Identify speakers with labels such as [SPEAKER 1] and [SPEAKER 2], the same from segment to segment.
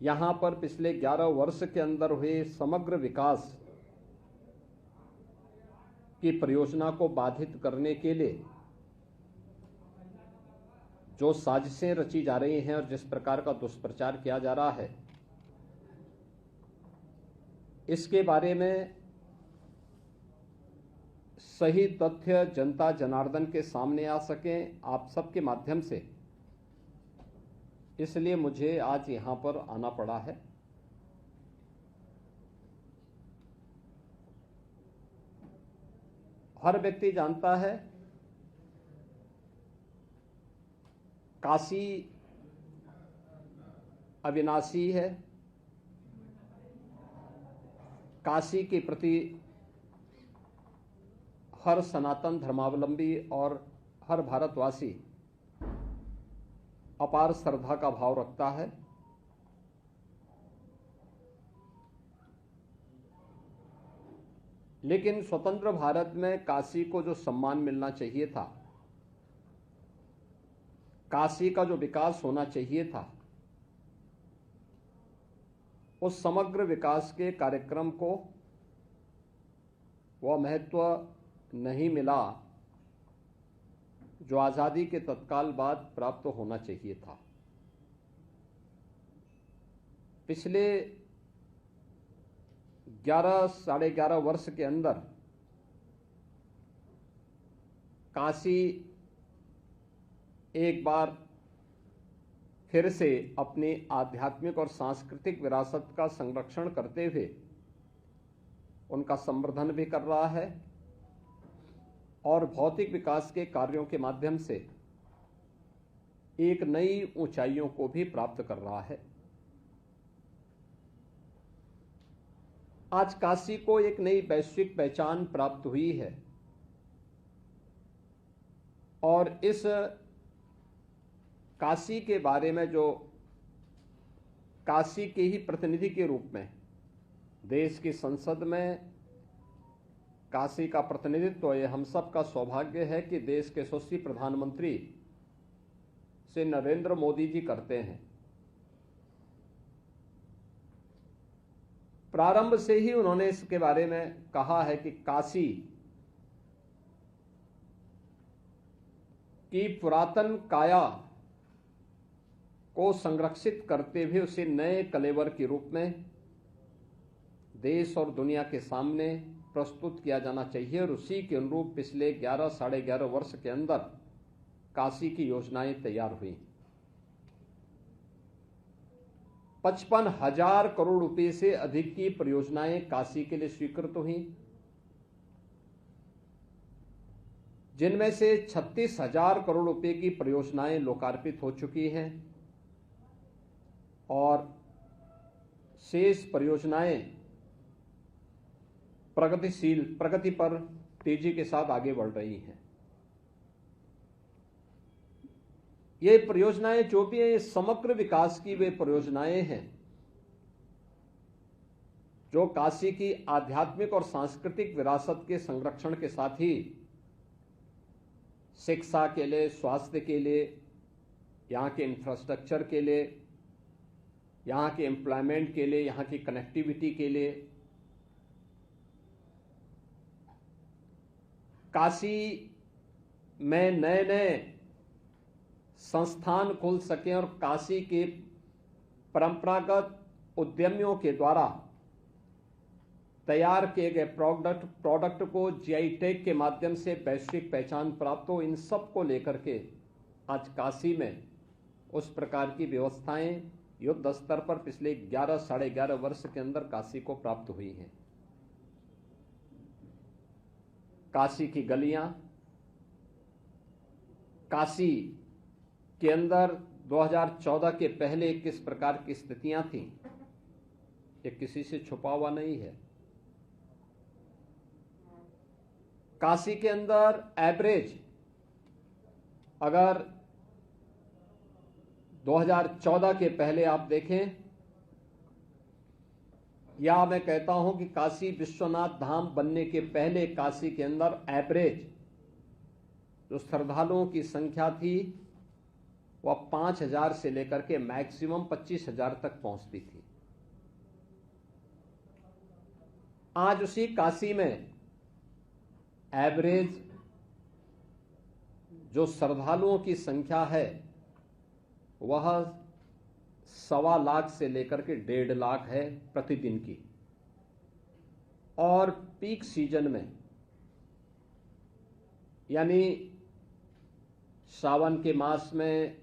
[SPEAKER 1] यहाँ पर पिछले 11 वर्ष के अंदर हुए समग्र विकास की परियोजना को बाधित करने के लिए जो साजिशें रची जा रही हैं और जिस प्रकार का दुष्प्रचार किया जा रहा है, इसके बारे में सही तथ्य जनता जनार्दन के सामने आ सकें आप सबके माध्यम से, इसलिए मुझे आज यहाँ पर आना पड़ा है। हर व्यक्ति जानता है काशी अविनाशी है। काशी के प्रति हर सनातन धर्मावलंबी और हर भारतवासी अपार श्रद्धा का भाव रखता है। लेकिन स्वतंत्र भारत में काशी को जो सम्मान मिलना चाहिए था, काशी का जो विकास होना चाहिए था, उस समग्र विकास के कार्यक्रम को वह महत्व नहीं मिला जो आजादी के तत्काल बाद प्राप्त होना चाहिए था। पिछले 11 साढ़े 11 वर्ष के अंदर काशी एक बार फिर से अपनी आध्यात्मिक और सांस्कृतिक विरासत का संरक्षण करते हुए उनका संवर्धन भी कर रहा है और भौतिक विकास के कार्यों के माध्यम से एक नई ऊंचाइयों को भी प्राप्त कर रहा है। आज काशी को एक नई वैश्विक पहचान प्राप्त हुई है और इस काशी के बारे में जो काशी के ही प्रतिनिधि के रूप में देश की संसद में काशी का प्रतिनिधित्व, ये हम सब का सौभाग्य है कि देश के यशस्वी प्रधानमंत्री श्री नरेंद्र मोदी जी करते हैं। प्रारंभ से ही उन्होंने इसके बारे में कहा है कि काशी की पुरातन काया को संरक्षित करते हुए उसे नए कलेवर के रूप में देश और दुनिया के सामने प्रस्तुत किया जाना चाहिए और उसी के अनुरूप पिछले 11 साढ़े 11 वर्ष के अंदर काशी की योजनाएं तैयार हुई। 55,000 करोड़ रुपए से अधिक की परियोजनाएं काशी के लिए स्वीकृत हुई, जिनमें से 36,000 करोड़ रुपए की परियोजनाएं लोकार्पित हो चुकी हैं और शेष परियोजनाएं प्रगति पर तेजी के साथ आगे बढ़ रही हैं। ये परियोजनाएं जो भी हैं, ये समग्र विकास की वे परियोजनाएं हैं जो काशी की आध्यात्मिक और सांस्कृतिक विरासत के संरक्षण के साथ ही शिक्षा के लिए, स्वास्थ्य के लिए, यहाँ के इंफ्रास्ट्रक्चर के लिए, यहाँ के एम्प्लॉयमेंट के लिए, यहाँ की कनेक्टिविटी के लिए, काशी में नए नए संस्थान खुल सकें और काशी के परंपरागत उद्यमियों के द्वारा तैयार किए गए प्रोडक्ट को जीआई टैग के माध्यम से वैश्विक पहचान प्राप्त हो। इन सब को लेकर के आज काशी में उस प्रकार की व्यवस्थाएं युद्ध स्तर पर पिछले 11 साढ़े 11 वर्ष के अंदर काशी को प्राप्त हुई हैं। काशी की गलियां, काशी के अंदर 2014 के पहले किस प्रकार की स्थितियां थीं, ये किसी से छुपा हुआ नहीं है। काशी के अंदर एवरेज अगर 2014 के पहले आप देखें, या मैं कहता हूं कि काशी विश्वनाथ धाम बनने के पहले काशी के अंदर एवरेज जो श्रद्धालुओं की संख्या थी वह 5,000 से लेकर के मैक्सिमम 25,000 तक पहुंचती थी। आज उसी काशी में एवरेज जो श्रद्धालुओं की संख्या है वह 1.25 लाख से लेकर के 1.5 लाख है प्रतिदिन की। और पीक सीजन में यानी सावन के मास में,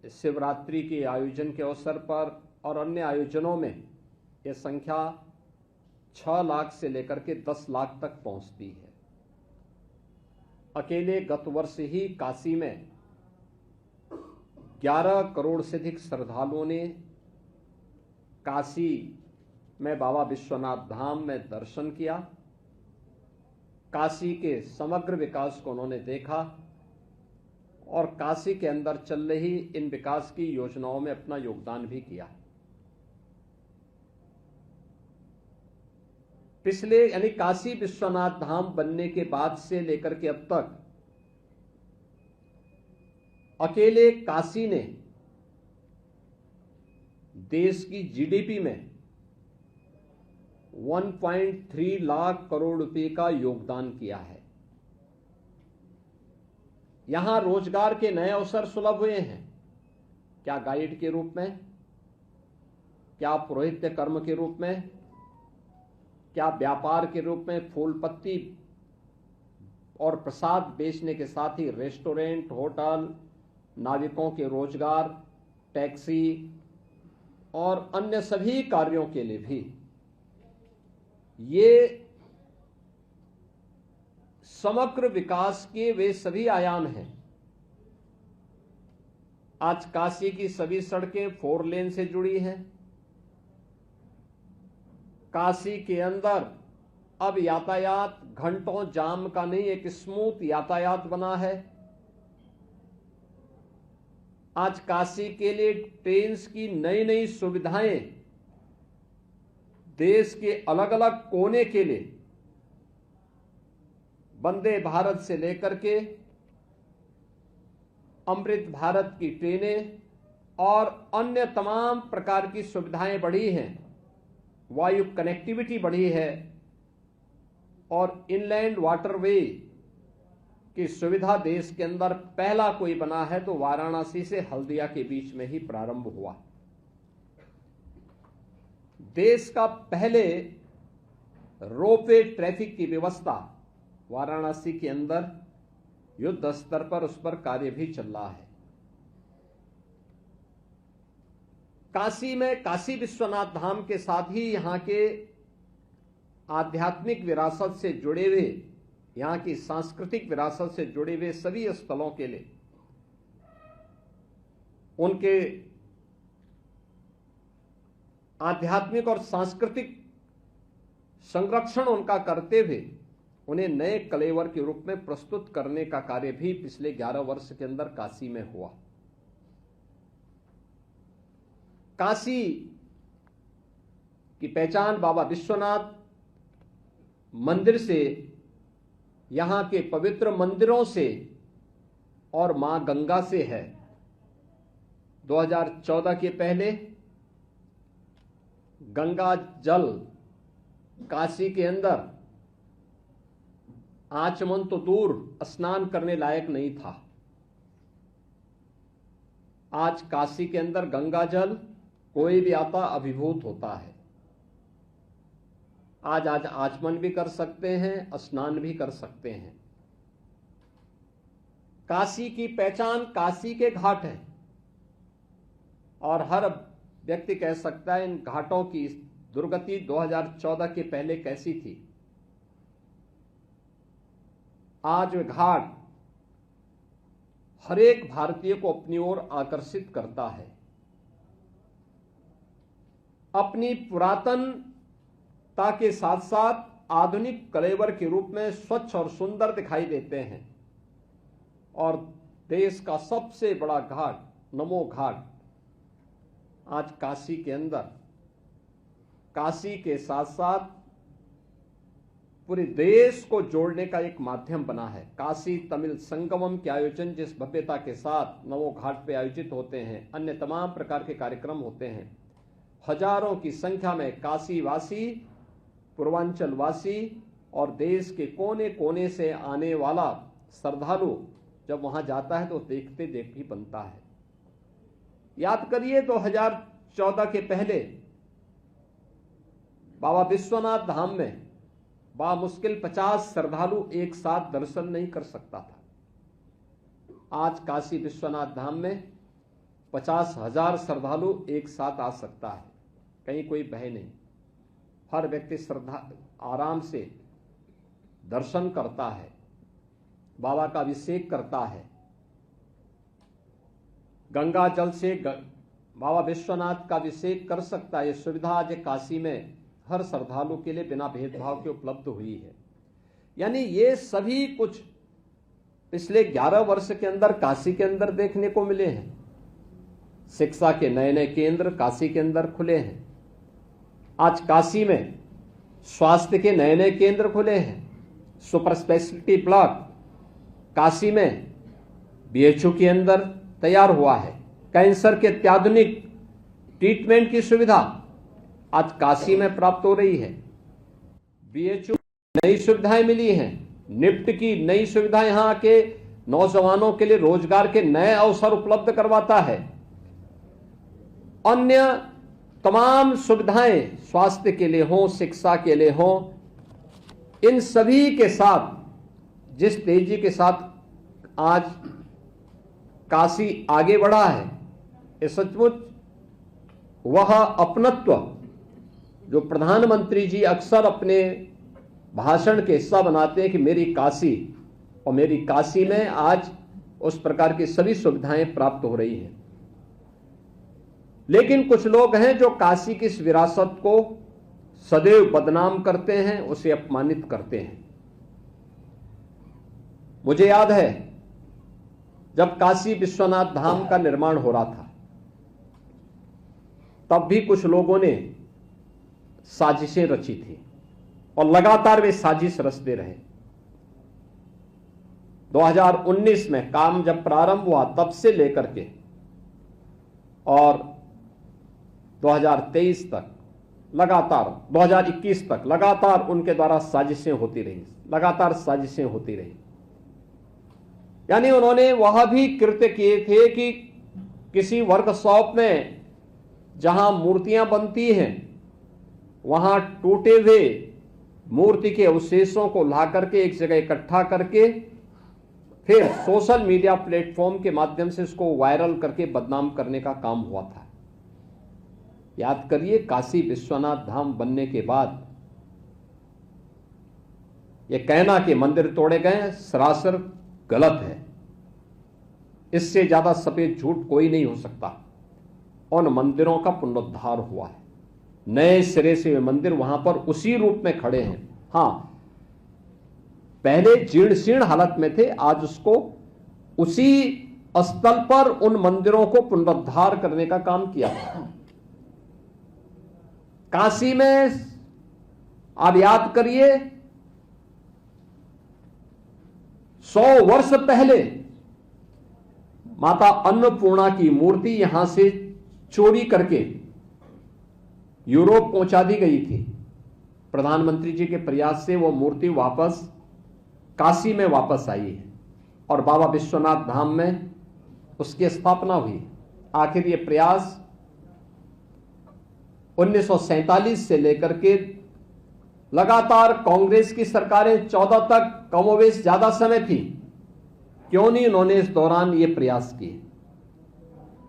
[SPEAKER 1] शिवरात्रि के आयोजन के अवसर पर और अन्य आयोजनों में यह संख्या 6 लाख से लेकर के 10 लाख तक पहुंचती है। अकेले गत वर्ष ही काशी में 11 करोड़ से अधिक श्रद्धालुओं ने काशी में बाबा विश्वनाथ धाम में दर्शन किया। काशी के समग्र विकास को उन्होंने देखा और काशी के अंदर चल रही इन विकास की योजनाओं में अपना योगदान भी किया। पिछले यानी काशी विश्वनाथ धाम बनने के बाद से लेकर के अब तक अकेले काशी ने देश की जीडीपी में 1.3 लाख करोड़ रुपए का योगदान किया है। यहां रोजगार के नए अवसर सुलभ हुए हैं, क्या गाइड के रूप में, क्या पुरोहित्य कर्म के रूप में, क्या व्यापार के रूप में फूल पत्ती और प्रसाद बेचने के साथ ही रेस्टोरेंट, होटल, नाविकों के रोजगार, टैक्सी और अन्य सभी कार्यों के लिए भी ये समग्र विकास के वे सभी आयाम हैं। आज काशी की सभी सड़कें 4 लेन से जुड़ी हैं। काशी के अंदर अब यातायात घंटों जाम का नहीं, एक स्मूथ यातायात बना है। आज काशी के लिए ट्रेन की नई नई सुविधाएं देश के अलग अलग कोने के लिए वंदे भारत से लेकर के अमृत भारत की ट्रेनें और अन्य तमाम प्रकार की सुविधाएं बढ़ी हैं। वायु कनेक्टिविटी बढ़ी है और इनलैंड वाटरवे की सुविधा देश के अंदर पहला कोई बना है तो वाराणसी से हल्दिया के बीच में ही प्रारंभ हुआ। देश का पहले रोपवे ट्रैफिक की व्यवस्था वाराणसी के अंदर युद्ध स्तर पर उस पर कार्य भी चल रहा है। काशी में काशी विश्वनाथ धाम के साथ ही यहां के आध्यात्मिक विरासत से जुड़े हुए, यहां की सांस्कृतिक विरासत से जुड़े हुए सभी स्थलों के लिए उनके आध्यात्मिक और सांस्कृतिक संरक्षण उनका करते हुए उन्हें नए कलेवर के रूप में प्रस्तुत करने का कार्य भी पिछले 11 वर्ष के अंदर काशी में हुआ। काशी की पहचान बाबा विश्वनाथ मंदिर से, यहां के पवित्र मंदिरों से और मां गंगा से है। 2014 के पहले गंगा जल काशी के अंदर आचमन तो दूर, स्नान करने लायक नहीं था। आज काशी के अंदर गंगा जल कोई भी आता अभिभूत होता है। आज आचमन भी कर सकते हैं, स्नान भी कर सकते हैं। काशी की पहचान काशी के घाट है और हर व्यक्ति कह सकता है इन घाटों की दुर्गति 2014 के पहले कैसी थी। आज वे घाट हर एक भारतीय को अपनी ओर आकर्षित करता है। अपनी पुरातनता के साथ साथ आधुनिक कलेवर के रूप में स्वच्छ और सुंदर दिखाई देते हैं और देश का सबसे बड़ा घाट नमो घाट आज काशी के अंदर, काशी के साथ साथ पूरे देश को जोड़ने का एक माध्यम बना है। काशी तमिल संगमम के आयोजन जिस भव्यता के साथ नवो घाट पे आयोजित होते हैं, अन्य तमाम प्रकार के कार्यक्रम होते हैं, हजारों की संख्या में काशी वासी, पूर्वांचल वासी और देश के कोने कोने से आने वाला श्रद्धालु जब वहां जाता है तो देखते देख ही बनता है। याद करिए 2014 के पहले बाबा विश्वनाथ धाम में मुश्किल 50 श्रद्धालु एक साथ दर्शन नहीं कर सकता था। आज काशी विश्वनाथ धाम में 50,000 श्रद्धालु एक साथ आ सकता है, कहीं कोई भय नहीं। हर व्यक्ति श्रद्धा आराम से दर्शन करता है, बाबा का अभिषेक करता है, गंगा जल से बाबा विश्वनाथ का अभिषेक कर सकता है। ये सुविधा आज काशी में हर श्रद्धालु के लिए बिना भेदभाव के उपलब्ध हुई है। यानी ये सभी कुछ पिछले 11 वर्ष के अंदर काशी के अंदर देखने को मिले हैं। शिक्षा के नए नए केंद्र काशी के अंदर खुले हैं। आज काशी में स्वास्थ्य के नए नए केंद्र खुले हैं। सुपर स्पेशलिटी ब्लॉक काशी में बीएचयू के अंदर तैयार हुआ है। कैंसर के अत्याधुनिक ट्रीटमेंट की सुविधा आज काशी में प्राप्त हो रही है। बीएचयू नई सुविधाएं मिली हैं। निफ्ट की नई सुविधा यहां के नौजवानों के लिए रोजगार के नए अवसर उपलब्ध करवाता है। अन्य तमाम सुविधाएं स्वास्थ्य के लिए हो, शिक्षा के लिए हो, इन सभी के साथ जिस तेजी के साथ आज काशी आगे बढ़ा है, ये सचमुच वह अपनत्व जो प्रधानमंत्री जी अक्सर अपने भाषण के हिस्सा बनाते हैं कि मेरी काशी, और मेरी काशी में आज उस प्रकार की सभी सुविधाएं प्राप्त हो रही हैं। लेकिन कुछ लोग हैं जो काशी की इस विरासत को सदैव बदनाम करते हैं, उसे अपमानित करते हैं। मुझे याद है जब काशी विश्वनाथ धाम का निर्माण हो रहा था, तब भी कुछ लोगों ने साजिशें रची थी और लगातार वे साजिश रचते रहे। 2019 में काम जब प्रारंभ हुआ तब से लेकर के और 2023 तक लगातार, 2021 तक लगातार उनके द्वारा साजिशें होती रही, लगातार साजिशें होती रही। यानी उन्होंने वह भी कृत्य किए थे कि किसी वर्कशॉप में जहां मूर्तियां बनती हैं वहां टूटे हुए मूर्ति के अवशेषों को ला करके एक जगह इकट्ठा करके फिर सोशल मीडिया प्लेटफॉर्म के माध्यम से उसको वायरल करके बदनाम करने का काम हुआ था। याद करिए, काशी विश्वनाथ धाम बनने के बाद यह कहना कि मंदिर तोड़े गए सरासर गलत है। इससे ज्यादा सफेद झूठ कोई नहीं हो सकता। उन मंदिरों का पुनरुद्धार हुआ है, नए सिरे से वे मंदिर वहां पर उसी रूप में खड़े हैं। हां, पहले जीर्ण शीर्ण हालत में थे, आज उसको उसी स्थल पर उन मंदिरों को पुनरुद्धार करने का काम किया। काशी में आप याद करिए 100 वर्ष पहले माता अन्नपूर्णा की मूर्ति यहां से चोरी करके यूरोप पहुंचा दी गई थी। प्रधानमंत्री जी के प्रयास से वो मूर्ति वापस काशी में वापस आई है और बाबा विश्वनाथ धाम में उसकी स्थापना हुई। आखिर ये प्रयास 1947 से लेकर के लगातार कांग्रेस की सरकारें 14 तक कमोवेश ज्यादा समय थी, क्यों नहीं उन्होंने इस दौरान ये प्रयास किए?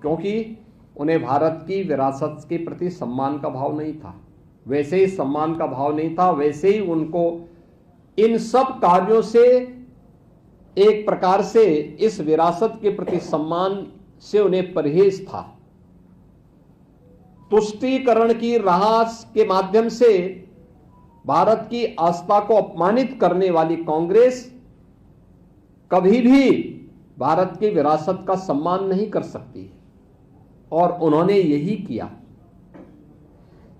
[SPEAKER 1] क्योंकि उन्हें भारत की विरासत के प्रति सम्मान का भाव नहीं था। वैसे ही सम्मान का भाव नहीं था, वैसे ही उनको इन सब कार्यों से एक प्रकार से इस विरासत के प्रति सम्मान से उन्हें परहेज था। तुष्टीकरण की राह के माध्यम से भारत की आस्था को अपमानित करने वाली कांग्रेस कभी भी भारत की विरासत का सम्मान नहीं कर सकती, और उन्होंने यही किया।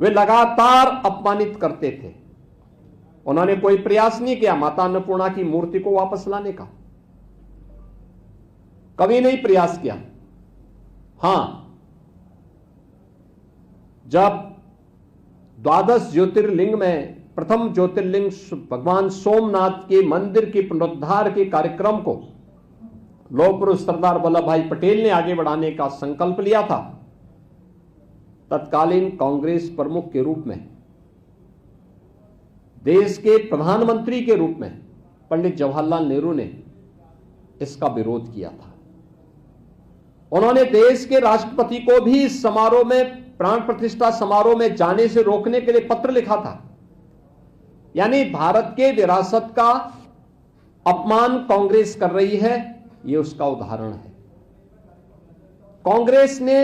[SPEAKER 1] वे लगातार अपमानित करते थे। उन्होंने कोई प्रयास नहीं किया माता अन्नपूर्णा की मूर्ति को वापस लाने का, कभी नहीं प्रयास किया। हां, जब द्वादश ज्योतिर्लिंग में प्रथम ज्योतिर्लिंग भगवान सोमनाथ के मंदिर के पुनरुद्धार के कार्यक्रम को लौह पुरुष सरदार वल्लभ भाई पटेल ने आगे बढ़ाने का संकल्प लिया था, तत्कालीन कांग्रेस प्रमुख के रूप में, देश के प्रधानमंत्री के रूप में पंडित जवाहरलाल नेहरू ने इसका विरोध किया था। उन्होंने देश के राष्ट्रपति को भी इस समारोह में, प्राण प्रतिष्ठा समारोह में जाने से रोकने के लिए पत्र लिखा था। यानी भारत के विरासत का अपमान कांग्रेस कर रही है, यह उसका उदाहरण है। कांग्रेस ने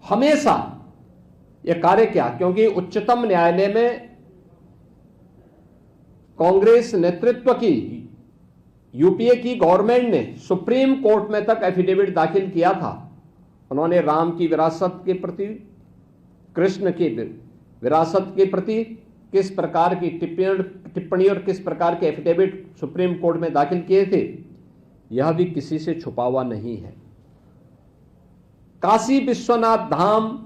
[SPEAKER 1] हमेशा यह कार्य किया, क्योंकि उच्चतम न्यायालय में कांग्रेस नेतृत्व की यूपीए की गवर्नमेंट ने सुप्रीम कोर्ट में तक एफिडेविट दाखिल किया था। उन्होंने राम की विरासत के प्रति, कृष्ण की विरासत के प्रति किस प्रकार की टिप्पणी और किस प्रकार के एफिडेविट सुप्रीम कोर्ट में दाखिल किए थे, यह भी किसी से छुपा हुआ नहीं है। काशी विश्वनाथ धाम,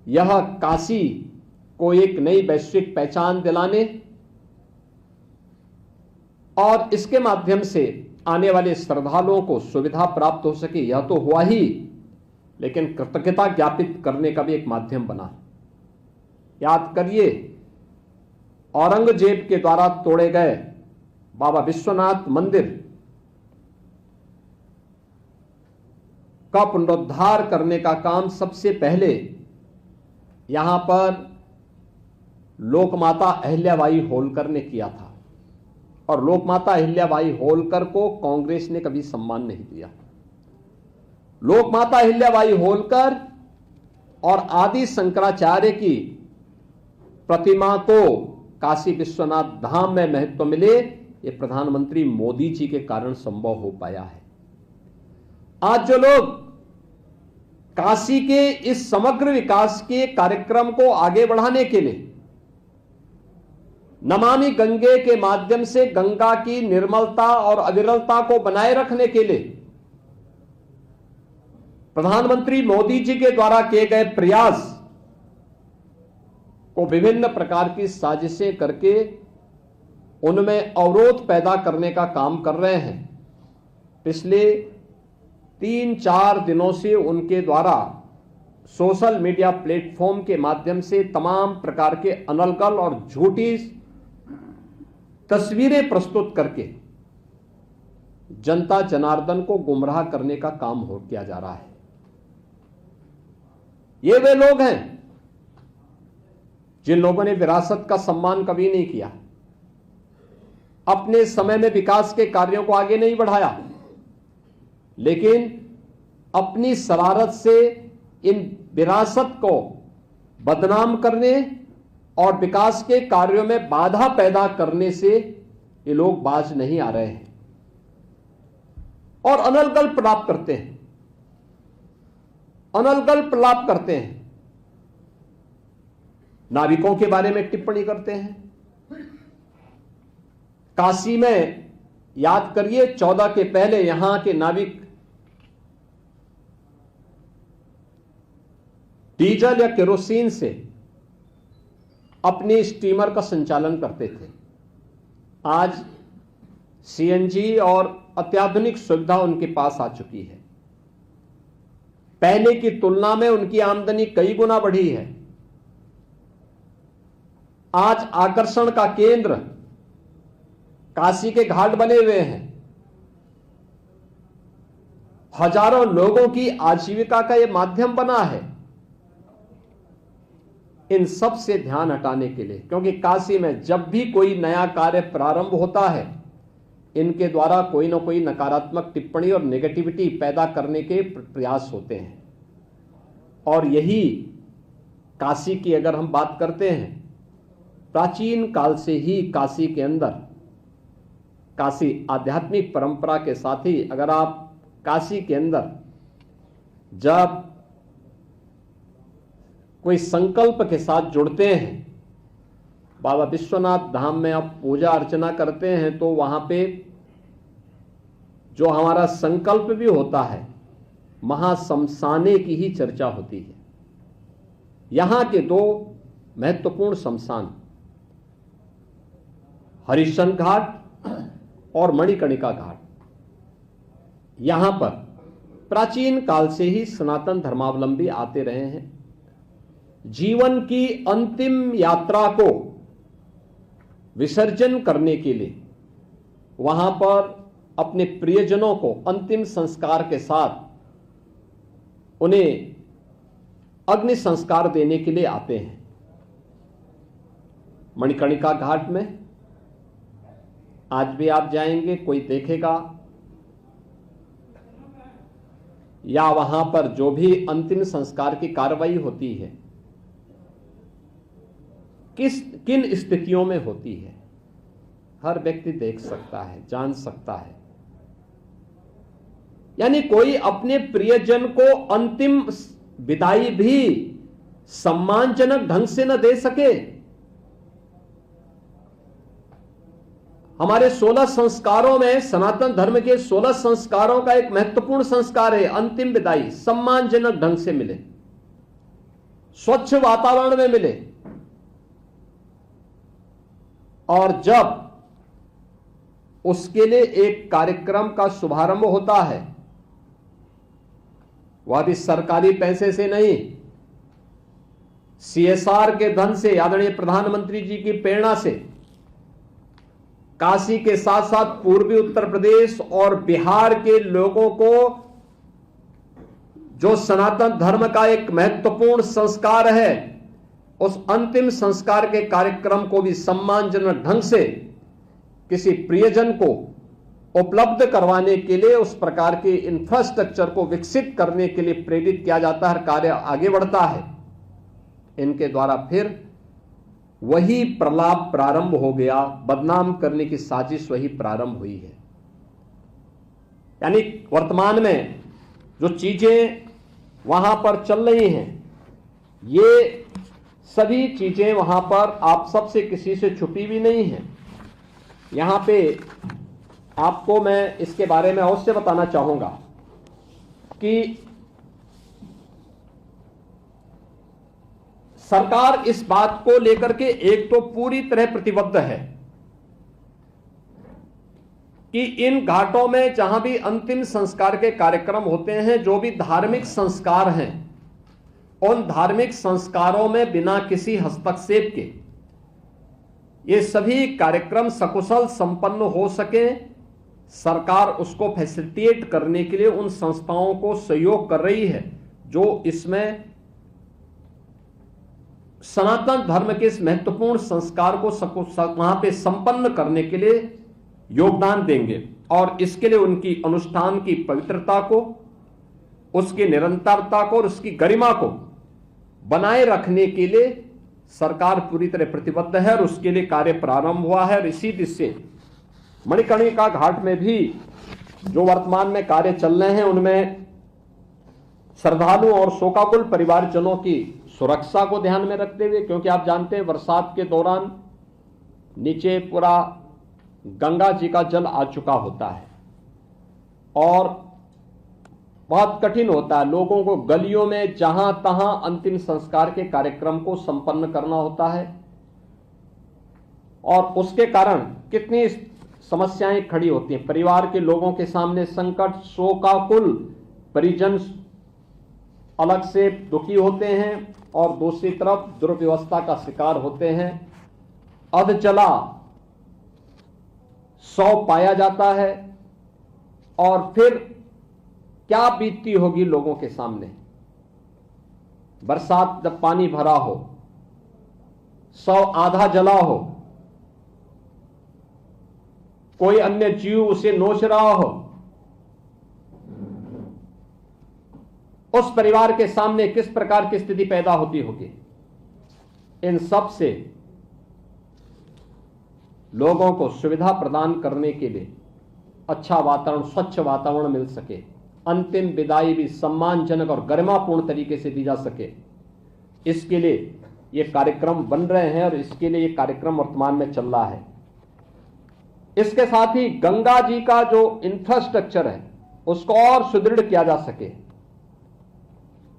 [SPEAKER 1] यह काशी को एक नई वैश्विक पहचान दिलाने और इसके माध्यम से आने वाले श्रद्धालुओं को सुविधा प्राप्त हो सके, यह तो हुआ ही, लेकिन कृतज्ञता ज्ञापित करने का भी एक माध्यम बना। याद करिए, औरंगजेब के द्वारा तोड़े गए बाबा विश्वनाथ मंदिर का पुनरुद्धार करने का काम सबसे पहले यहां पर लोकमाता अहिल्याबाई होलकर ने किया था, और लोकमाता अहिल्याबाई होलकर को कांग्रेस ने कभी सम्मान नहीं दिया। लोकमाता अहिल्याबाई होलकर और आदि शंकराचार्य की प्रतिमा को काशी विश्वनाथ धाम में महत्व मिले, ये प्रधानमंत्री मोदी जी के कारण संभव हो पाया है। आज जो लोग काशी के इस समग्र विकास के कार्यक्रम को आगे बढ़ाने के लिए नमामि गंगे के माध्यम से गंगा की निर्मलता और अविरलता को बनाए रखने के लिए प्रधानमंत्री मोदी जी के द्वारा किए गए प्रयास को विभिन्न प्रकार की साजिशें करके उनमें अवरोध पैदा करने का काम कर रहे हैं। पिछले 3-4 दिनों से उनके द्वारा सोशल मीडिया प्लेटफॉर्म के माध्यम से तमाम प्रकार के अनलगल और झूठी तस्वीरें प्रस्तुत करके जनता जनार्दन को गुमराह करने का काम किया जा रहा है। ये वे लोग हैं जिन लोगों ने विरासत का सम्मान कभी नहीं किया, अपने समय में विकास के कार्यों को आगे नहीं बढ़ाया, लेकिन अपनी शरारत से इन विरासत को बदनाम करने और विकास के कार्यों में बाधा पैदा करने से ये लोग बाज नहीं आ रहे हैं और अनलगल प्रलाप करते हैं, अनलगल प्रलाप करते हैं, नाविकों के बारे में टिप्पणी करते हैं। काशी में याद करिए 14 के पहले यहां के नाविक डीजल या केरोसिन से अपने स्टीमर का संचालन करते थे। आज सीएनजी और अत्याधुनिक सुविधा उनके पास आ चुकी है। पहले की तुलना में उनकी आमदनी कई गुना बढ़ी है। आज आकर्षण का केंद्र काशी के घाट बने हुए हैं। हजारों लोगों की आजीविका का यह माध्यम बना है। इन सब से ध्यान हटाने के लिए, क्योंकि काशी में जब भी कोई नया कार्य प्रारंभ होता है, इनके द्वारा कोई ना कोई नकारात्मक टिप्पणी और नेगेटिविटी पैदा करने के प्रयास होते हैं। और यही काशी की अगर हम बात करते हैं, प्राचीन काल से ही काशी के अंदर, काशी आध्यात्मिक परंपरा के साथ ही अगर आप काशी के अंदर जब कोई संकल्प के साथ जुड़ते हैं बाबा विश्वनाथ धाम में आप पूजा अर्चना करते हैं तो वहां पे जो हमारा संकल्प भी होता है, महाशमशाने की ही चर्चा होती है। यहां के दो महत्वपूर्ण शमशान, हरिश्चंद्र घाट और मणिकर्णिका घाट, यहां पर प्राचीन काल से ही सनातन धर्मावलंबी आते रहे हैं। जीवन की अंतिम यात्रा को विसर्जन करने के लिए वहां पर अपने प्रियजनों को अंतिम संस्कार के साथ उन्हें अग्नि संस्कार देने के लिए आते हैं। मणिकर्णिका घाट में आज भी आप जाएंगे, कोई देखेगा या वहां पर जो भी अंतिम संस्कार की कार्रवाई होती है किन स्थितियों में होती है, हर व्यक्ति देख सकता है, जान सकता है। यानी कोई अपने प्रियजन को अंतिम विदाई भी सम्मानजनक ढंग से न दे सके। हमारे 16 संस्कारों में, सनातन धर्म के 16 संस्कारों का एक महत्वपूर्ण संस्कार है अंतिम विदाई सम्मानजनक ढंग से मिले, स्वच्छ वातावरण में मिले। और जब उसके लिए एक कार्यक्रम का शुभारंभ होता है, वह भी सरकारी पैसे से नहीं, CSR के धन से, आदरणीय प्रधानमंत्री जी की प्रेरणा से, काशी के साथ साथ पूर्वी उत्तर प्रदेश और बिहार के लोगों को जो सनातन धर्म का एक महत्वपूर्ण संस्कार है, उस अंतिम संस्कार के कार्यक्रम को भी सम्मानजनक ढंग से किसी प्रियजन को उपलब्ध करवाने के लिए, उस प्रकार के इंफ्रास्ट्रक्चर को विकसित करने के लिए प्रेरित किया जाता है, कार्य आगे बढ़ता है। इनके द्वारा फिर वही प्रलाप प्रारंभ हो गया, बदनाम करने की साजिश वही प्रारंभ हुई है। यानी वर्तमान में जो चीजें वहां पर चल रही हैं, ये सभी चीजें वहां पर आप सबसे किसी से छुपी भी नहीं है। यहां पे आपको मैं इसके बारे में अवश्य बताना चाहूंगा कि सरकार इस बात को लेकर के एक तो पूरी तरह प्रतिबद्ध है कि इन घाटों में जहां भी अंतिम संस्कार के कार्यक्रम होते हैं, जो भी धार्मिक संस्कार हैं, उन धार्मिक संस्कारों में बिना किसी हस्तक्षेप के ये सभी कार्यक्रम सकुशल संपन्न हो सके, सरकार उसको फैसिलिटेट करने के लिए उन संस्थाओं को सहयोग कर रही है जो इसमें सनातन धर्म के इस महत्वपूर्ण संस्कार को वहां पे संपन्न करने के लिए योगदान देंगे। और इसके लिए उनकी अनुष्ठान की पवित्रता को, उसकी निरंतरता को और उसकी गरिमा को बनाए रखने के लिए सरकार पूरी तरह प्रतिबद्ध है और उसके लिए कार्य प्रारंभ हुआ है। और इसी दिशा मणिकर्णिका घाट में भी जो वर्तमान में कार्य चल रहे हैं, उनमें श्रद्धालु और शोकाकुल परिवारजनों की सुरक्षा को ध्यान में रखते हुए, क्योंकि आप जानते हैं बरसात के दौरान नीचे पूरा गंगा जी का जल आ चुका होता है और बहुत कठिन होता है लोगों को गलियों में जहां तहां अंतिम संस्कार के कार्यक्रम को संपन्न करना होता है। और उसके कारण कितनी समस्याएं खड़ी होती हैं। परिवार के लोगों के सामने संकट, शोकाकुल परिजन अलग से दुखी होते हैं और दूसरी तरफ दुर्व्यवस्था का शिकार होते हैं। अधजला शव पाया जाता है और फिर क्या बीतती होगी लोगों के सामने। बरसात जब पानी भरा हो, शव आधा जला हो, कोई अन्य जीव उसे नोच रहा हो, उस परिवार के सामने किस प्रकार की स्थिति पैदा होती होगी। इन सब से लोगों को सुविधा प्रदान करने के लिए अच्छा वातावरण, स्वच्छ वातावरण मिल सके, अंतिम विदाई भी सम्मानजनक और गरिमापूर्ण तरीके से दी जा सके, इसके लिए ये कार्यक्रम बन रहे हैं और इसके लिए ये कार्यक्रम वर्तमान में चल रहा है। इसके साथ ही गंगा जी का जो इंफ्रास्ट्रक्चर है उसको और सुदृढ़ किया जा सके,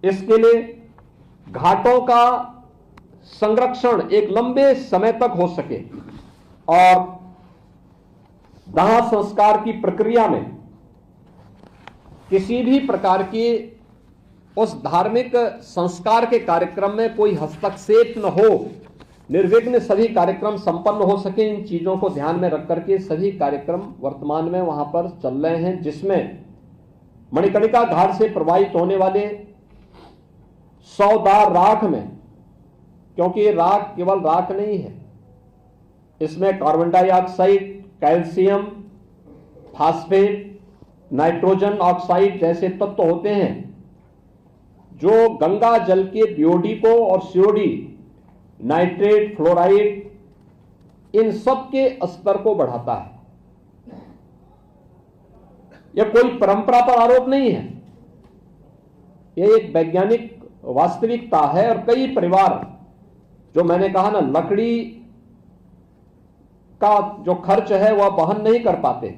[SPEAKER 1] इसके लिए घाटों का संरक्षण एक लंबे समय तक हो सके और दाह संस्कार की प्रक्रिया में किसी भी प्रकार की उस धार्मिक संस्कार के कार्यक्रम में कोई हस्तक्षेप न हो, निर्विघ्न सभी कार्यक्रम संपन्न हो सके, इन चीजों को ध्यान में रख करके सभी कार्यक्रम वर्तमान में वहां पर चल रहे हैं, जिसमें मणिकर्णिका घाट से प्रवाहित होने वाले 100 दार राख में, क्योंकि ये राख केवल राख नहीं है, इसमें carbon dioxide, calcium, phosphate, nitrogen oxide जैसे तत्व होते हैं जो गंगा जल के बीओडी को और सीओडी, नाइट्रेट, फ्लोराइड, इन सब के स्तर को बढ़ाता है। यह कोई परंपरा पर आरोप नहीं है, यह एक वैज्ञानिक वास्तविकता है। और कई परिवार, जो मैंने कहा ना, लकड़ी का जो खर्च है वह वहन नहीं कर पाते,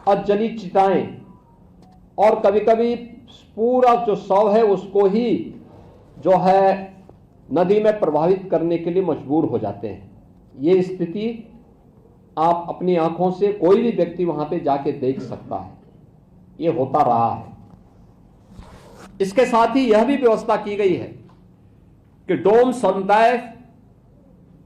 [SPEAKER 1] अजली चिताएं, और कभी कभी पूरा जो शव है उसको ही जो है नदी में प्रभावित करने के लिए मजबूर हो जाते हैं। ये स्थिति आप अपनी आंखों से, कोई भी व्यक्ति वहां पे जाके देख सकता है, ये होता रहा है। इसके साथ ही यह भी व्यवस्था की गई है कि डोम समुदाय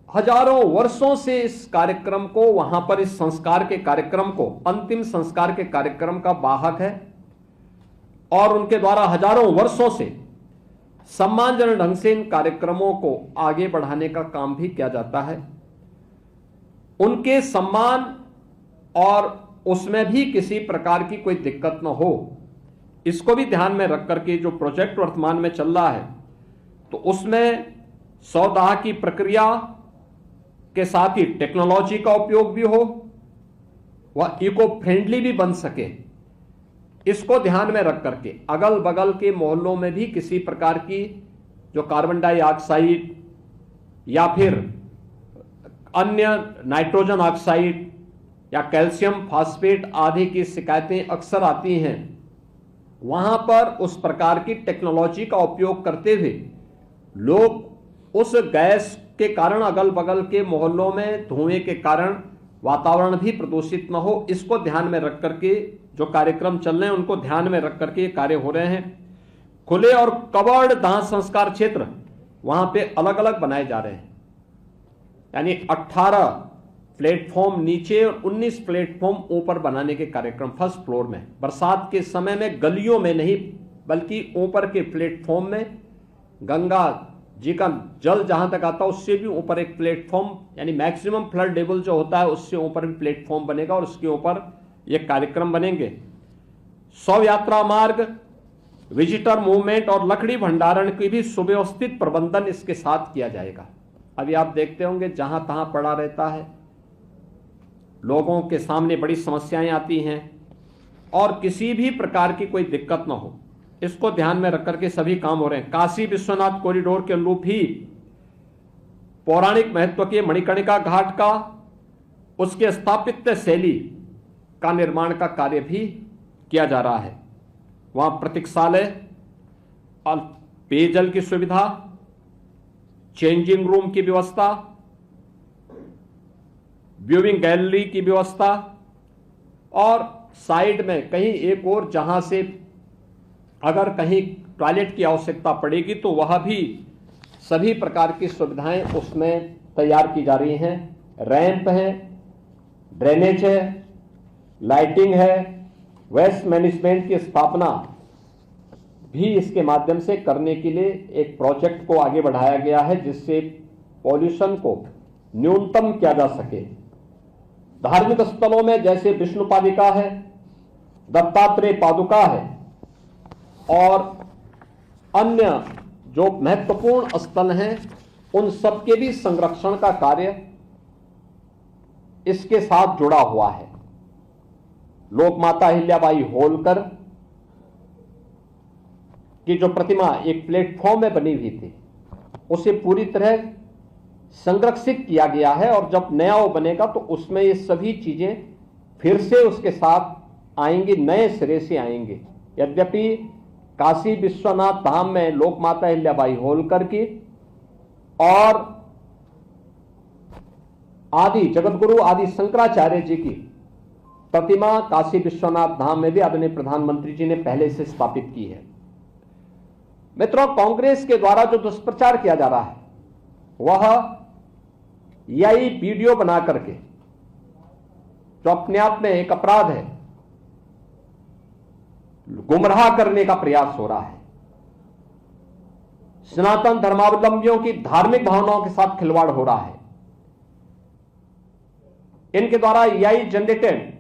[SPEAKER 1] हजारों वर्षों से इस कार्यक्रम को, वहां पर इस संस्कार के कार्यक्रम को, अंतिम संस्कार के कार्यक्रम का वाहक है और उनके द्वारा हजारों वर्षों से सम्मानजनक ढंग से इन कार्यक्रमों को आगे बढ़ाने का काम भी किया जाता है। उनके सम्मान और उसमें भी किसी प्रकार की कोई दिक्कत न हो, इसको भी ध्यान में रख करके जो प्रोजेक्ट वर्तमान में चल रहा है, तो उसमें सौदाह की प्रक्रिया के साथ ही टेक्नोलॉजी का उपयोग भी हो, वह इको फ्रेंडली भी बन सके, इसको ध्यान में रख करके अगल बगल के मोहल्लों में भी किसी प्रकार की जो कार्बन डाइऑक्साइड या फिर अन्य नाइट्रोजन ऑक्साइड या कैल्शियम फास्फेट आदि की शिकायतें अक्सर आती हैं, वहां पर उस प्रकार की टेक्नोलॉजी का उपयोग करते हुए लोग उस गैस के कारण अगल बगल के मोहल्लों में धुएं के कारण वातावरण भी प्रदूषित न हो, इसको ध्यान में रख करके जो कार्यक्रम चल रहे हैं उनको ध्यान में रख करके ये कार्य हो रहे हैं। खुले और कवर्ड दाह संस्कार क्षेत्र वहां पे अलग अलग बनाए जा रहे हैं, यानी 18 प्लेटफॉर्म नीचे और 19 प्लेटफॉर्म ऊपर बनाने के कार्यक्रम फर्स्ट फ्लोर में। बरसात के समय में गलियों में नहीं बल्कि ऊपर के प्लेटफॉर्म में गंगा जी का जल जहां तक आता है उससे भी ऊपर एक प्लेटफॉर्म, यानी मैक्सिमम फ्लड लेवल जो होता है उससे ऊपर भी प्लेटफॉर्म बनेगा और उसके ऊपर ये कार्यक्रम बनेंगे। शव यात्रा मार्ग, विजिटर मूवमेंट और लकड़ी भंडारण की भी सुव्यवस्थित प्रबंधन इसके साथ किया जाएगा। अभी आप देखते होंगे जहां तहां पड़ा रहता है, लोगों के सामने बड़ी समस्याएं आती हैं और किसी भी प्रकार की कोई दिक्कत ना हो, इसको ध्यान में रख करके सभी काम हो रहे हैं। काशी विश्वनाथ कॉरिडोर के अनुरूप भी पौराणिक महत्व के मणिकर्णिका घाट का, उसके स्थापत्य शैली का निर्माण का कार्य भी किया जा रहा है। वहां प्रतीक्षालय, पेयजल की सुविधा, चेंजिंग रूम की व्यवस्था, व्यूइंग गैलरी की व्यवस्था और साइड में कहीं एक और जहां से अगर कहीं टॉयलेट की आवश्यकता पड़ेगी तो वह भी सभी प्रकार की सुविधाएं उसमें तैयार की जा रही हैं। रैंप है, ड्रेनेज है, लाइटिंग है, वेस्ट मैनेजमेंट की स्थापना भी इसके माध्यम से करने के लिए एक प्रोजेक्ट को आगे बढ़ाया गया है जिससे पॉल्यूशन को न्यूनतम किया जा सके। धार्मिक स्थलों में जैसे विष्णु पादिका है, दत्तात्रेय पादुका है और अन्य जो महत्वपूर्ण स्थल हैं उन सबके भी संरक्षण का कार्य इसके साथ जुड़ा हुआ है। लोक माता अहिल्याबाई होलकर की जो प्रतिमा एक प्लेटफॉर्म में बनी हुई थी, उसे पूरी तरह संरक्षित किया गया है और जब नया वो बनेगा तो उसमें ये सभी चीजें फिर से उसके साथ आएंगी, नए सिरे से आएंगे। यद्यपि काशी विश्वनाथ धाम में लोक माता अहिल्याबाई होलकर की और आदि जगतगुरु आदि शंकराचार्य जी की प्रतिमा काशी विश्वनाथ धाम में भी आदरणीय प्रधानमंत्री जी ने पहले से स्थापित की है। मित्रों, कांग्रेस के द्वारा जो दुष्प्रचार किया जा रहा है वह यही वीडियो बना करके, जो अपने आप में एक अपराध है, गुमराह करने का प्रयास हो रहा है। सनातन धर्मावलंबियों की धार्मिक भावनाओं के साथ खिलवाड़ हो रहा है। इनके द्वारा एआई जनरेटेड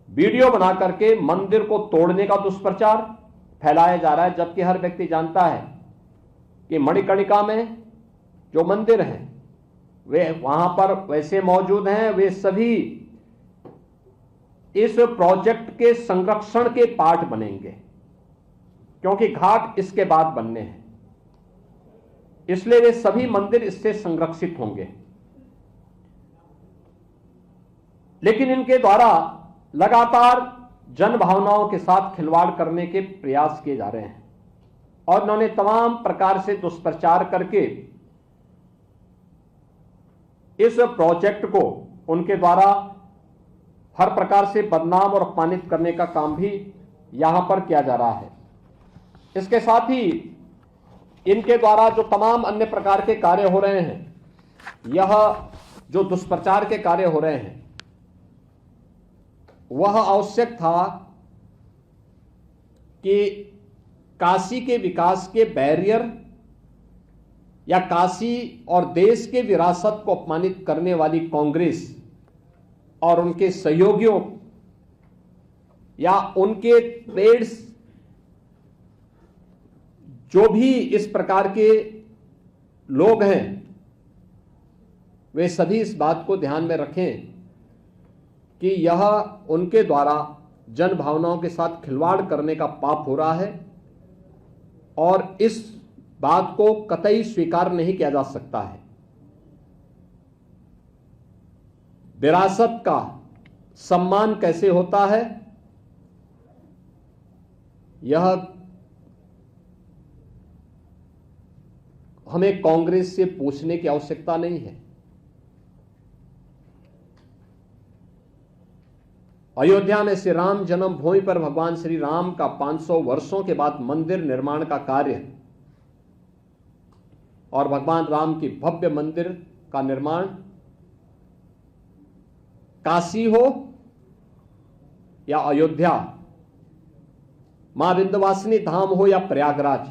[SPEAKER 1] वीडियो बना करके मंदिर को तोड़ने का दुष्प्रचार फैलाया जा रहा है, जबकि हर व्यक्ति जानता है कि मणिकर्णिका में जो मंदिर हैं वे वहां पर वैसे मौजूद हैं, वे सभी इस प्रोजेक्ट के संरक्षण के पार्ट बनेंगे, क्योंकि घाट इसके बाद बनने हैं, इसलिए वे सभी मंदिर इससे संरक्षित होंगे। लेकिन इनके द्वारा लगातार जन भावनाओं के साथ खिलवाड़ करने के प्रयास किए जा रहे हैं और उन्होंने तमाम प्रकार से दुष्प्रचार करके इस प्रोजेक्ट को उनके द्वारा हर प्रकार से बदनाम और अपमानित करने का काम भी यहां पर किया जा रहा है। इसके साथ ही इनके द्वारा जो तमाम अन्य प्रकार के कार्य हो रहे हैं, यह जो दुष्प्रचार के कार्य हो रहे हैं, वह आवश्यक था कि काशी के विकास के बैरियर या काशी और देश के विरासत को अपमानित करने वाली कांग्रेस और उनके सहयोगियों या उनके ट्रेड्स जो भी इस प्रकार के लोग हैं, वे सभी इस बात को ध्यान में रखें कि यह उनके द्वारा जन भावनाओं के साथ खिलवाड़ करने का पाप हो रहा है और इस बात को कतई स्वीकार नहीं किया जा सकता है। विरासत का सम्मान कैसे होता है, यह हमें कांग्रेस से पूछने की आवश्यकता नहीं है। अयोध्या में श्री राम जन्मभूमि पर भगवान श्री राम का 500 वर्षों के बाद मंदिर निर्माण का कार्य और भगवान राम की भव्य मंदिर का निर्माण, काशी हो या अयोध्या, मां विंध्यवासिनी धाम हो या प्रयागराज,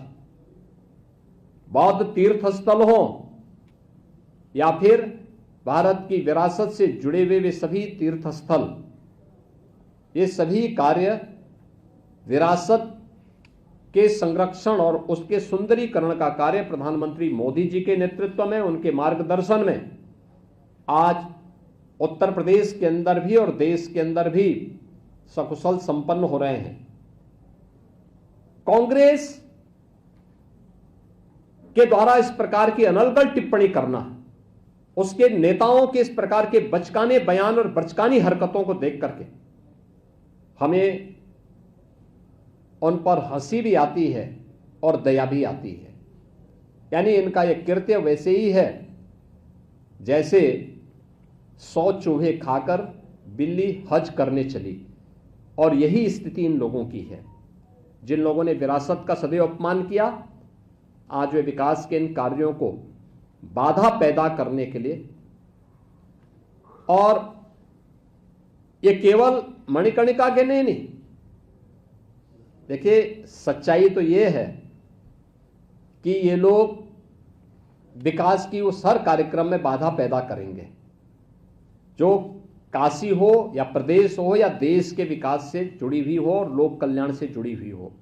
[SPEAKER 1] बौद्ध तीर्थ स्थल हो या फिर भारत की विरासत से जुड़े हुए वे सभी तीर्थ स्थल, ये सभी कार्य विरासत के संरक्षण और उसके सुंदरीकरण का कार्य प्रधानमंत्री मोदी जी के नेतृत्व में, उनके मार्गदर्शन में आज उत्तर प्रदेश के अंदर भी और देश के अंदर भी सकुशल संपन्न हो रहे हैं। कांग्रेस के द्वारा इस प्रकार की अनर्गल टिप्पणी करना, उसके नेताओं के इस प्रकार के बचकाने बयान और बचकानी हरकतों को देख करके हमें उन पर हंसी भी आती है और दया भी आती है। यानी इनका यह कृत्य वैसे ही है जैसे 100 चूहे खाकर बिल्ली हज करने चली, और यही स्थिति इन लोगों की है। जिन लोगों ने विरासत का सदैव अपमान किया, आज वे विकास के इन कार्यों को बाधा पैदा करने के लिए, और ये केवल मणिकर्णिका के नहीं, देखिए सच्चाई तो ये है कि ये लोग विकास की उस हर कार्यक्रम में बाधा पैदा करेंगे जो काशी हो या प्रदेश हो या देश के विकास से जुड़ी हुई हो और लोक कल्याण से जुड़ी हुई हो,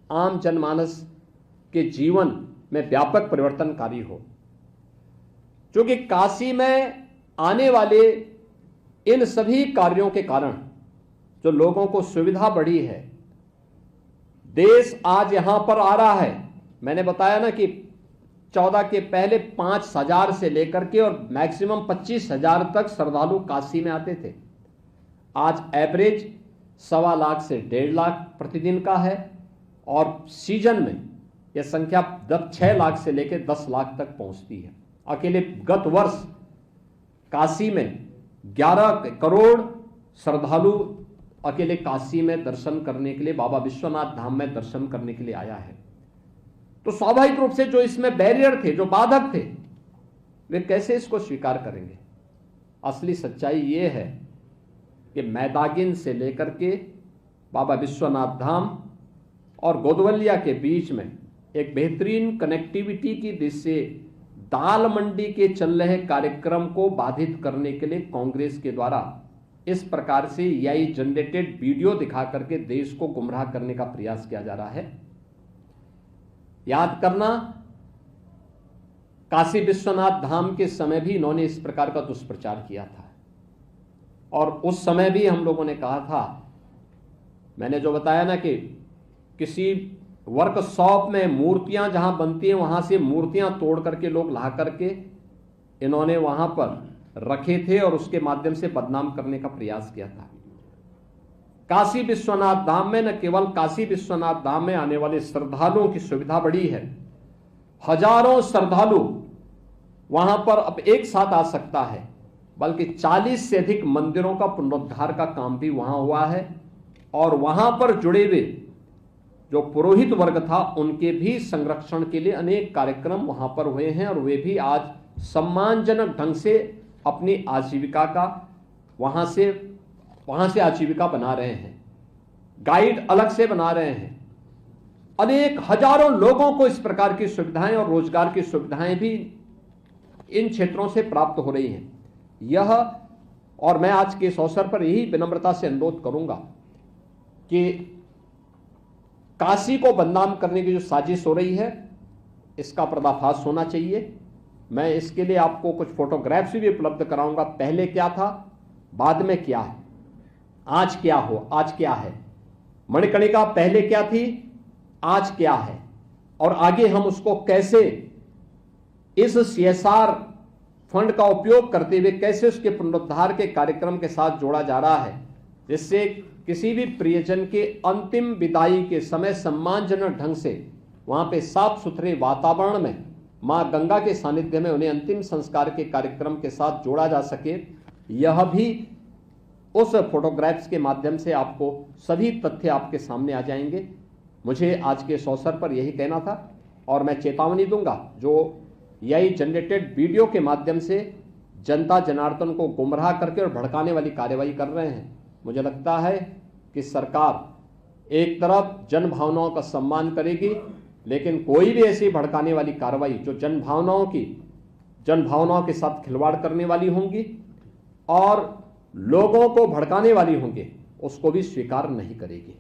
[SPEAKER 1] आम जनमानस के जीवन में व्यापक परिवर्तनकारी हो। क्योंकि काशी में आने वाले इन सभी कार्यों के कारण जो लोगों को सुविधा बढ़ी है, देश आज यहां पर आ रहा है। मैंने बताया ना कि 14 के पहले 5,000 से लेकर के और मैक्सिमम 25,000 तक श्रद्धालु काशी में आते थे। आज एवरेज 1.25 लाख से 1.5 लाख प्रतिदिन का है और सीजन में यह संख्या 6 लाख से लेकर 10 लाख तक पहुंचती है। अकेले गत वर्ष काशी में 11 करोड़ श्रद्धालु अकेले काशी में दर्शन करने के लिए, बाबा विश्वनाथ धाम में दर्शन करने के लिए आया है। तो स्वाभाविक रूप से जो इसमें बैरियर थे, जो बाधक थे, वे कैसे इसको स्वीकार करेंगे? असली सच्चाई यह है कि मैदागिन से लेकर के बाबा विश्वनाथ धाम और गोदवलिया के बीच में एक बेहतरीन कनेक्टिविटी की दृष्टि से दाल मंडी के चल रहे कार्यक्रम को बाधित करने के लिए कांग्रेस के द्वारा इस प्रकार से एआई जनरेटेड वीडियो दिखा करके देश को गुमराह करने का प्रयास किया जा रहा है। याद करना, काशी विश्वनाथ धाम के समय भी इन्होंने इस प्रकार का दुष्प्रचार किया था और उस समय भी हम लोगों ने कहा था, मैंने जो बताया ना कि किसी वर्कशॉप में मूर्तियां जहां बनती हैं वहां से मूर्तियां तोड़ करके लोग ला करके इन्होंने वहां पर रखे थे और उसके माध्यम से बदनाम करने का प्रयास किया था। काशी विश्वनाथ धाम में न केवल काशी विश्वनाथ धाम में आने वाले श्रद्धालुओं की सुविधा बढ़ी है, हजारों श्रद्धालु वहां पर अब एक साथ आ सकता है, बल्कि 40 से अधिक मंदिरों का पुनरुद्धार का काम भी वहां हुआ है और वहां पर जुड़े हुए जो पुरोहित वर्ग था उनके भी संरक्षण के लिए अनेक कार्यक्रम वहां पर हुए हैं और वे भी आज सम्मानजनक ढंग से अपनी आजीविका का वहां से आजीविका बना रहे हैं, गाइड अलग से बना रहे हैं। अनेक हजारों लोगों को इस प्रकार की सुविधाएं और रोजगार की सुविधाएं भी इन क्षेत्रों से प्राप्त हो रही हैं। यह, और मैं आज के इस अवसर पर यही विनम्रता से अनुरोध करूंगा कि काशी को बदनाम करने की जो साजिश हो रही है इसका पर्दाफाश होना चाहिए। मैं इसके लिए आपको कुछ फोटोग्राफ्स भी उपलब्ध कराऊंगा, पहले क्या था, बाद में क्या है, आज क्या है। मणिकर्णिका पहले क्या थी, आज क्या है, और आगे हम उसको कैसे इस सीएसआर फंड का उपयोग करते हुए कैसे उसके पुनरुद्धार के कार्यक्रम के साथ जोड़ा जा रहा है, जिससे किसी भी प्रियजन के अंतिम विदाई के समय सम्मानजनक ढंग से वहां पे साफ सुथरे वातावरण में मां गंगा के सानिध्य में उन्हें अंतिम संस्कार के कार्यक्रम के साथ जोड़ा जा सके। यह भी उस फोटोग्राफ्स के माध्यम से आपको सभी तथ्य आपके सामने आ जाएंगे। मुझे आज के इस अवसर पर यही कहना था और मैं चेतावनी दूंगा जो एआई जनरेटेड वीडियो के माध्यम से जनता जनार्दन को गुमराह करके और भड़काने वाली कार्यवाही कर रहे हैं। मुझे लगता है कि सरकार एक तरफ जन भावनाओं का सम्मान करेगी, लेकिन कोई भी ऐसी भड़काने वाली कार्रवाई जो जन भावनाओं के साथ खिलवाड़ करने वाली होंगी और लोगों को भड़काने वाली होंगी, उसको भी स्वीकार नहीं करेगी।